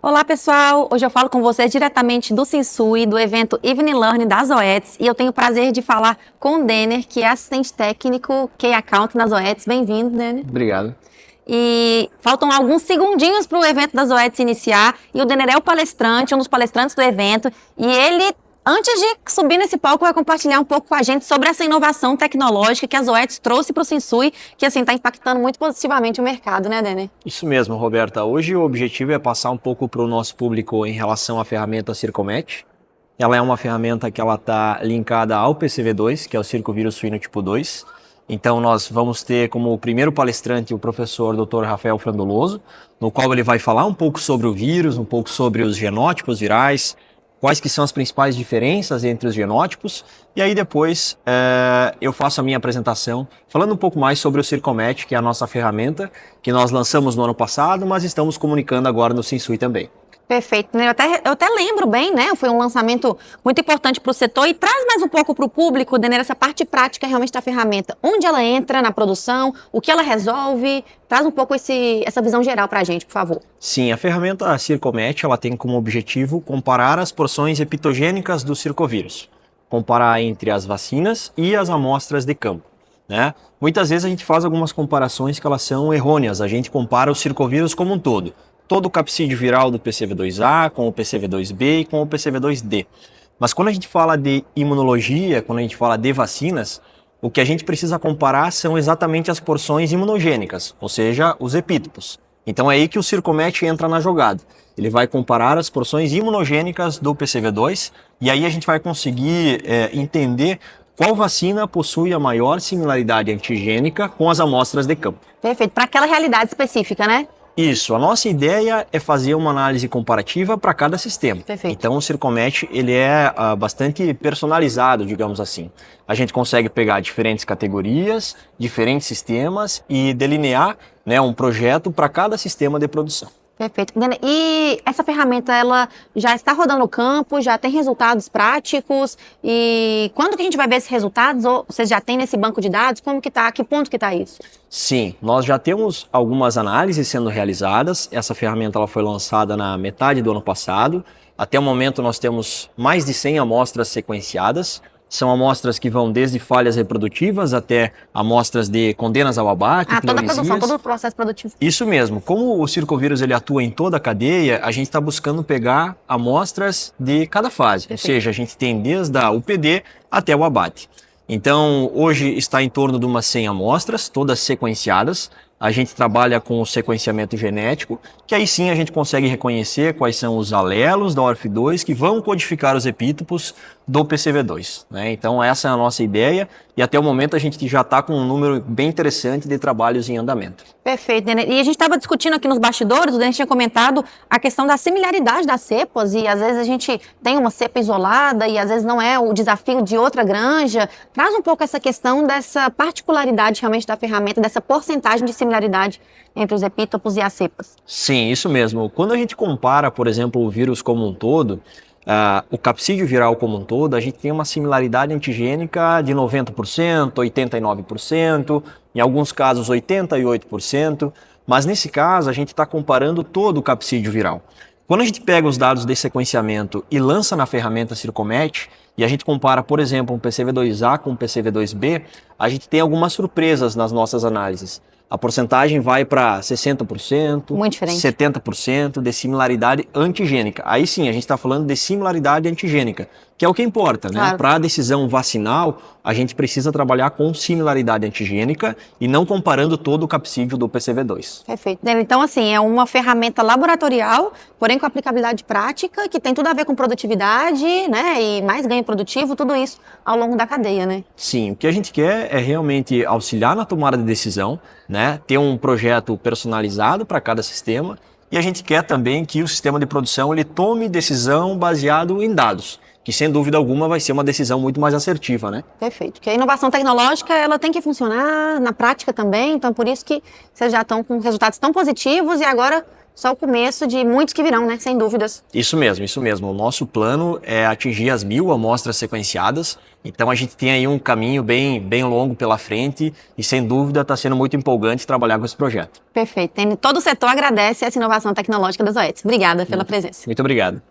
Olá pessoal, hoje eu falo com vocês diretamente do Sinsui, do evento Evening Learning da Zoetis, e eu tenho o prazer de falar com o Denner, que é assistente técnico Key Account na Zoetis. Bem-vindo, Denner. Obrigado. E faltam alguns segundinhos para o evento da Zoetis iniciar, e o Denner é o palestrante, um dos palestrantes do evento, e ele, antes de subir nesse palco, vai compartilhar um pouco com a gente sobre essa inovação tecnológica que a Zoetis trouxe para o Sinsui, que assim está impactando muito positivamente o mercado, né, Denner? Isso mesmo, Roberta. Hoje o objetivo é passar um pouco para o nosso público em relação à ferramenta Circomet. Ela é uma ferramenta que ela está linkada ao PCV2, que é o circovírus suíno tipo 2. Então nós vamos ter como primeiro palestrante o professor Dr. Rafael Frandoloso, no qual ele vai falar um pouco sobre o vírus, um pouco sobre os genótipos virais, quais que são as principais diferenças entre os genótipos, e aí depois eu faço a minha apresentação falando um pouco mais sobre o Circomet, que é a nossa ferramenta, que nós lançamos no ano passado, mas estamos comunicando agora no Sinsui também. Perfeito. Eu até lembro bem, né? Foi um lançamento muito importante para o setor e traz mais um pouco para o público, Denner, essa parte prática realmente da ferramenta. Onde ela entra na produção, o que ela resolve, traz um pouco essa visão geral para a gente, por favor. Sim, a ferramenta Circomet, ela tem como objetivo comparar as porções epitogênicas do circovírus. Comparar entre as vacinas e as amostras de campo, né? Muitas vezes a gente faz algumas comparações que elas são errôneas, a gente compara o circovírus como um todo. Todo o capsídeo viral do PCV2A com o PCV2B e com o PCV2D. Mas quando a gente fala de imunologia, quando a gente fala de vacinas, o que a gente precisa comparar são exatamente as porções imunogênicas, ou seja, os epítopos. Então é aí que o Circomet entra na jogada. Ele vai comparar as porções imunogênicas do PCV2 e aí a gente vai conseguir entender qual vacina possui a maior similaridade antigênica com as amostras de campo. Perfeito, para aquela realidade específica, né? Isso, a nossa ideia é fazer uma análise comparativa para cada sistema. Perfeito. Então o Circomet ele é bastante personalizado, digamos assim. A gente consegue pegar diferentes categorias, diferentes sistemas e delinear, né, um projeto para cada sistema de produção. Perfeito. E essa ferramenta, ela já está rodando no campo, já tem resultados práticos, e quando que a gente vai ver esses resultados? Ou vocês já têm nesse banco de dados? Como que tá? Que ponto que está isso? Sim, nós já temos algumas análises sendo realizadas. Essa ferramenta ela foi lançada na metade do ano passado. Até o momento nós temos mais de 100 amostras sequenciadas. São amostras que vão desde falhas reprodutivas até amostras de condenas ao abate, toda a produção, todo o processo produtivo. Isso mesmo. Como o circovírus ele atua em toda a cadeia, a gente está buscando pegar amostras de cada fase. Perfeito. Ou seja, a gente tem desde a UPD até o abate. Então, hoje está em torno de umas 100 amostras, todas sequenciadas. A gente trabalha com o sequenciamento genético, que aí sim a gente consegue reconhecer quais são os alelos da ORF2 que vão codificar os epítopos do PCV2, né? Então essa é a nossa ideia e até o momento a gente já está com um número bem interessante de trabalhos em andamento. Perfeito, Denner. E a gente estava discutindo aqui nos bastidores, o Denner tinha comentado a questão da similaridade das cepas e às vezes a gente tem uma cepa isolada e às vezes não é o desafio de outra granja. Traz um pouco essa questão dessa particularidade realmente da ferramenta, dessa porcentagem de similaridade entre os epítopos e as cepas. Sim, isso mesmo. Quando a gente compara, por exemplo, o vírus como um todo, o capsídeo viral como um todo, a gente tem uma similaridade antigênica de 90%, 89%, em alguns casos 88%, mas nesse caso a gente está comparando todo o capsídeo viral. Quando a gente pega os dados de sequenciamento e lança na ferramenta Circomet, e a gente compara, por exemplo, um PCV2A com um PCV2B, a gente tem algumas surpresas nas nossas análises. A porcentagem vai para 60%, muito diferente. 70% de similaridade antigênica. Aí sim, a gente está falando de similaridade antigênica, que é o que importa, né? Claro. Para a decisão vacinal, a gente precisa trabalhar com similaridade antigênica e não comparando todo o capsídeo do PCV2. Perfeito. Então, assim, é uma ferramenta laboratorial, porém com aplicabilidade prática, que tem tudo a ver com produtividade, né? E mais ganho produtivo, tudo isso ao longo da cadeia, né? Sim, o que a gente quer é realmente auxiliar na tomada de decisão, né? Ter um projeto personalizado para cada sistema e a gente quer também que o sistema de produção ele tome decisão baseado em dados, que sem dúvida alguma vai ser uma decisão muito mais assertiva, né? Perfeito, porque a inovação tecnológica ela tem que funcionar na prática também, então por isso que vocês já estão com resultados tão positivos e agora só o começo de muitos que virão, né? Sem dúvidas. Isso mesmo, isso mesmo. O nosso plano é atingir as 1.000 amostras sequenciadas. Então a gente tem aí um caminho bem longo pela frente e sem dúvida está sendo muito empolgante trabalhar com esse projeto. Perfeito. Todo o setor agradece essa inovação tecnológica da Zoetis. Obrigada pela presença. Muito obrigado.